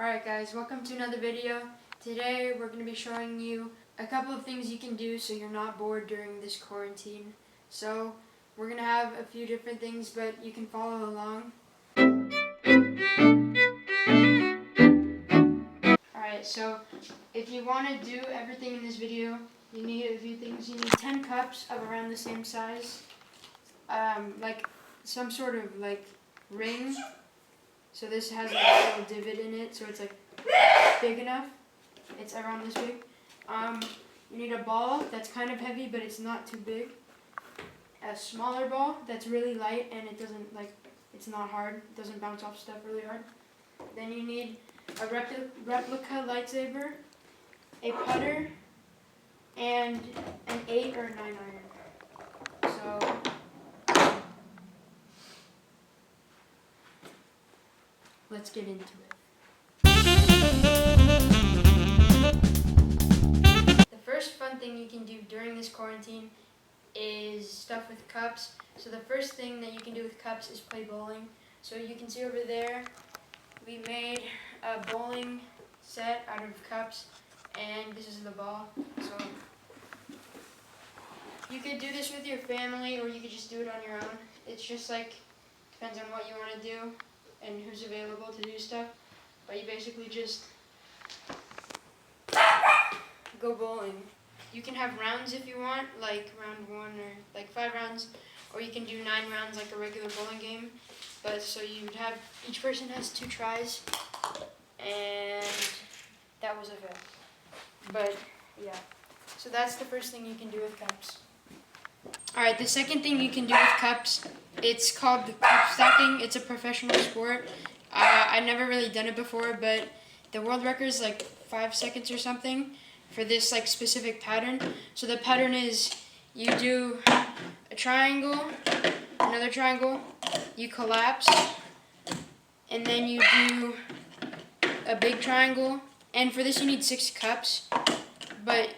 Alright guys, welcome to another video. Today we're going to be showing you a couple of things you can do so you're not bored during this quarantine. So we're going to have a few different things, but you can follow along. Alright, so if you want to do everything in this video, you need a few things. You need 10 cups of around the same size, like some sort of like ring. So this has like a little divot in it, so it's like big enough. It's around this big. You need a ball that's kind of heavy, but it's not too big. A smaller ball that's really light and it doesn't it's not hard. It doesn't bounce off stuff really hard. Then you need a replica lightsaber, a putter, and an 8 or 9 iron. So let's get into it. The first fun thing you can do during this quarantine is stuff with cups. So the first thing that you can do with cups is play bowling. So you can see over there, we made a bowling set out of cups, and this is the ball. So you could do this with your family, or you could just do it on your own. It's just depends on what you want to do and who's available to do stuff. But you basically just go bowling. You can have rounds if you want, like round 1 or like 5 rounds, or you can do 9 rounds like a regular bowling game. But so you'd have, each person has 2 tries, and that was a fail. But yeah, so that's the first thing you can do with cups. Alright, the second thing you can do with cups, it's called the cup stacking. It's a professional sport. I've never really done it before, but the world record is like 5 seconds or something for this specific pattern. So the pattern is you do a triangle, another triangle, you collapse, and then you do a big triangle. And for this you need 6 cups, but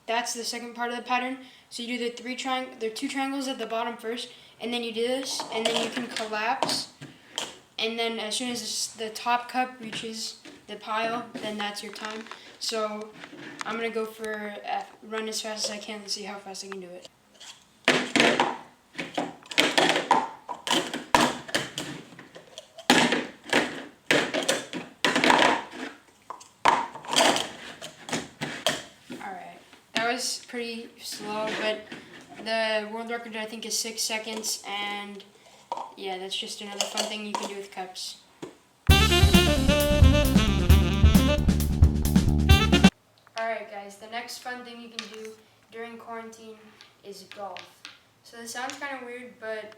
that's the second part of the pattern. So you do the 2 triangles at the bottom first, and then you do this, and then you can collapse. And then as soon as the top cup reaches the pile, then that's your time. So I'm gonna go for run as fast as I can to see how fast I can do it. Alright, that was pretty slow, but the world record I think is 6 seconds, and yeah, that's just another fun thing you can do with cups. Alright guys, the next fun thing you can do during quarantine is golf. So this sounds kind of weird, but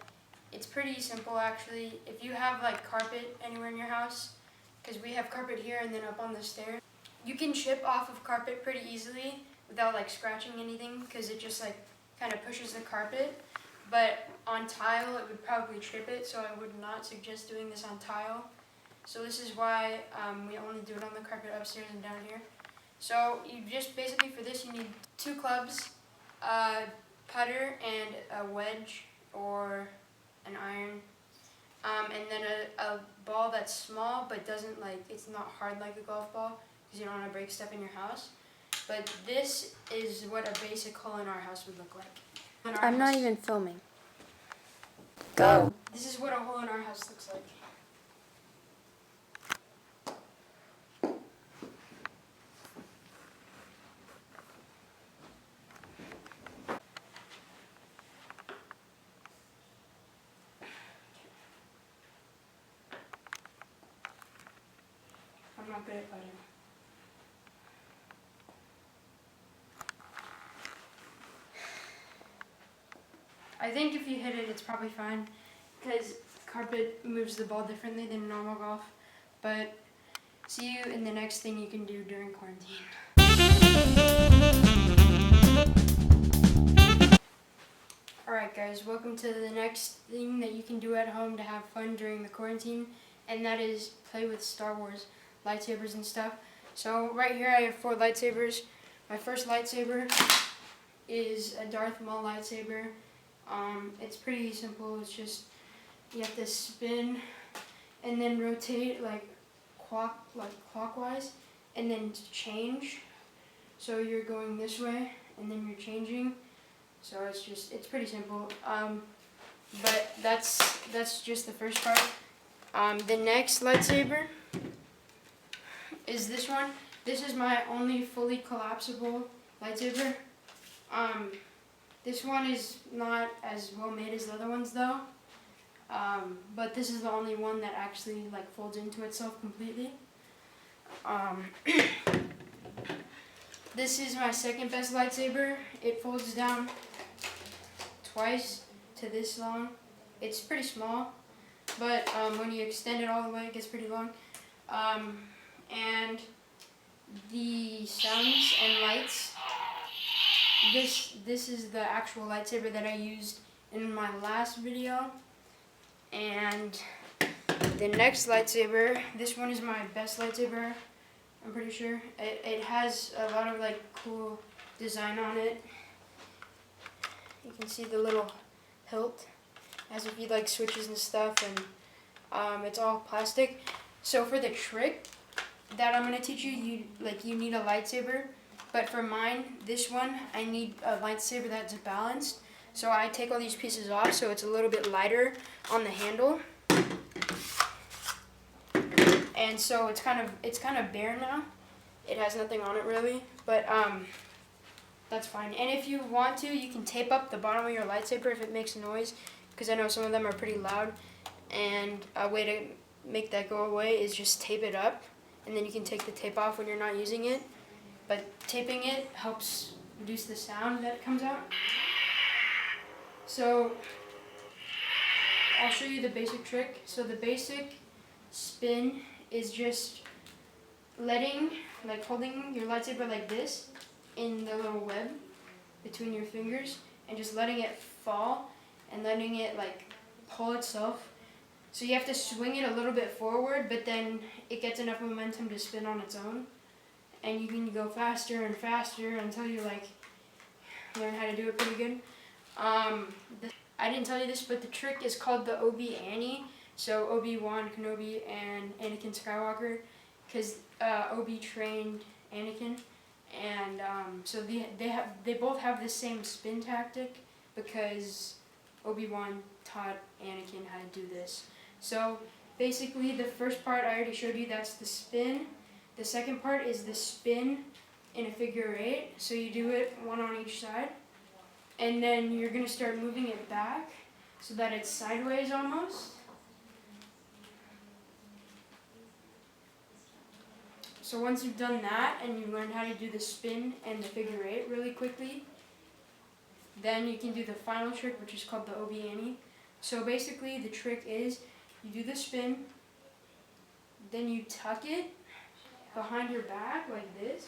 it's pretty simple actually. If you have carpet anywhere in your house, because we have carpet here and then up on the stairs, you can chip off of carpet pretty easily without scratching anything, because it just kind of pushes the carpet. But on tile it would probably trip it, so I would not suggest doing this on tile. So this is why we only do it on the carpet upstairs and down here. So you just basically, for this you need 2 clubs, a putter and a wedge or an iron, and then a ball that's small but doesn't it's not hard like a golf ball, because you don't want to break stuff in your house. But this is what a basic hole in our house would look like. I'm not even filming. Go. This is what a hole in our house looks like. I'm not good at putting. I think if you hit it, it's probably fine, because carpet moves the ball differently than normal golf. But see you in the next thing you can do during quarantine. Alright guys, welcome to the next thing that you can do at home to have fun during the quarantine, and that is play with Star Wars lightsabers and stuff. So right here I have 4 lightsabers. My first lightsaber is a Darth Maul lightsaber. It's pretty simple. It's just you have to spin and then rotate like clockwise, and then change. So you're going this way, and then you're changing. So it's pretty simple. But that's just the first part. The next lightsaber is this one. This is my only fully collapsible lightsaber. This one is not as well made as the other ones though. But this is the only one that actually like folds into itself completely. This is my second best lightsaber. It folds down twice to this long. It's pretty small, but when you extend it all the way, it gets pretty long. And the sounds and lights. This is the actual lightsaber that I used in my last video. And the next lightsaber, this one is my best lightsaber, I'm pretty sure. It has a lot of like cool design on it. You can see the little hilt, has a few like switches and stuff, and it's all plastic. So for the trick that I'm gonna teach you, you need a lightsaber. But for mine, this one, I need a lightsaber that's balanced. So I take all these pieces off so it's a little bit lighter on the handle. And so it's kind of bare now. It has nothing on it really, but that's fine. And if you want to, you can tape up the bottom of your lightsaber if it makes noise, because I know some of them are pretty loud. And a way to make that go away is just tape it up, and then you can take the tape off when you're not using it. But taping it helps reduce the sound that comes out. So I'll show you the basic trick. So the basic spin is just holding your lightsaber like this in the little web between your fingers, and just letting it fall and letting it like pull itself. So you have to swing it a little bit forward, but then it gets enough momentum to spin on its own. And you can go faster and faster until you like learn how to do it pretty good. I didn't tell you this, but the trick is called the Obi-Annie. So Obi-Wan Kenobi and Anakin Skywalker, because Obi trained Anakin, and so they both have the same spin tactic, because Obi-Wan taught Anakin how to do this. So basically, the first part I already showed you. That's the spin. The second part is the spin in a figure eight. So you do it one on each side, and then you're gonna start moving it back so that it's sideways almost. So once you've done that and you learn how to do the spin and the figure eight really quickly, then you can do the final trick, which is called the Obi-Annie. So basically the trick is you do the spin, then you tuck it behind your back like this.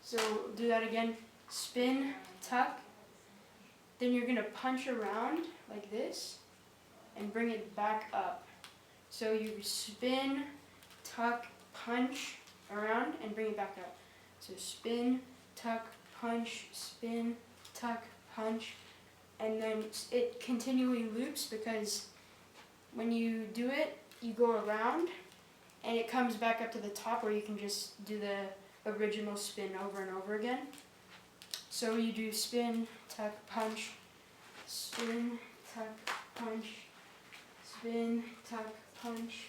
So do that again, spin, tuck, then you're gonna punch around like this and bring it back up. So you spin, tuck, punch around and bring it back up. So spin, tuck, punch, spin, tuck, punch, and then it continually loops, because when you do it, you go around and it comes back up to the top where you can just do the original spin over and over again. So you do spin, tuck, punch, spin, tuck, punch, spin, tuck, punch,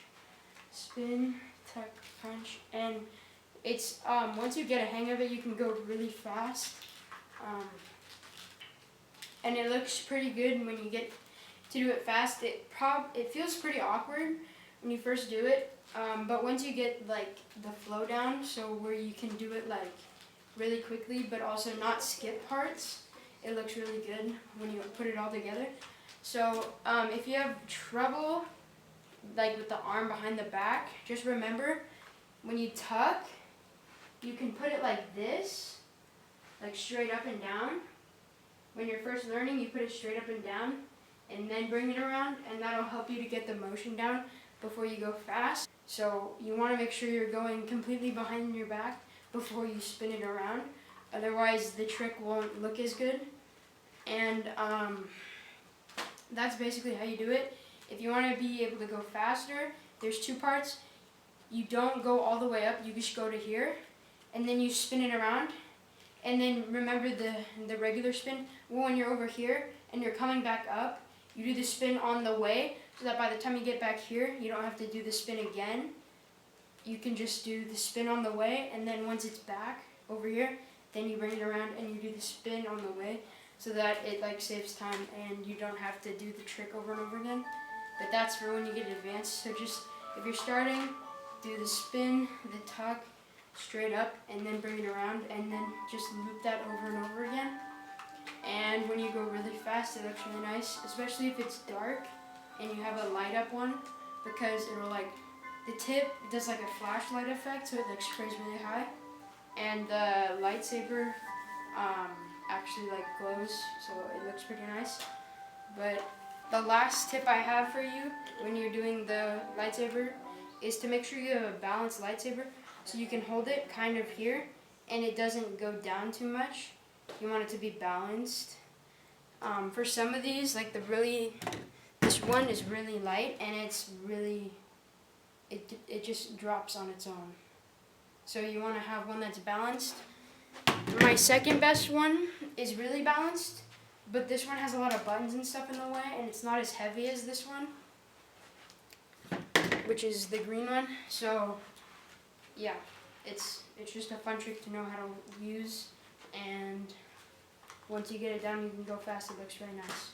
spin, tuck, punch, and it's once you get a hang of it, you can go really fast, and it looks pretty good when you get to do it fast. It feels pretty awkward when you first do it, but once you get like the flow down, so where you can do it like really quickly but also not skip parts, it looks really good when you put it all together. So if you have trouble like with the arm behind the back, just remember when you tuck, you can put it like this, like straight up and down. When you're first learning, you put it straight up and down and then bring it around, and that'll help you to get the motion down before you go fast. So you want to make sure you're going completely behind your back before you spin it around, otherwise the trick won't look as good. And that's basically how you do it. if you want to be able to go faster, there's two parts. You don't go all the way up, you just go to here, and then you spin it around. And then remember the regular spin, when you're over here and you're coming back up, you do the spin on the way, so that by the time you get back here, you don't have to do the spin again. You can just do the spin on the way, and then once it's back over here, then you bring it around and you do the spin on the way, so that it like saves time and you don't have to do the trick over and over again. But that's for when you get advanced. So just, if you're starting, do the spin, the tuck, straight up, and then bring it around, and then just loop that over and over again. And when you go really fast, it looks really nice, especially if it's dark and you have a light up one, because it'll like, the tip does like a flashlight effect, so it like sprays really high, and the lightsaber actually like glows, so it looks pretty nice. But the last tip I have for you when you're doing the lightsaber is to make sure you have a balanced lightsaber, so you can hold it kind of here and it doesn't go down too much. You want it to be balanced. For some of these, like this one is really light and it's really, it just drops on its own. So you want to have one that's balanced. My second best one is really balanced, but this one has a lot of buttons and stuff in the way, and it's not as heavy as this one, which is the green one. So yeah, it's just a fun trick to know how to use, and once you get it down, you can go fast. It looks very nice.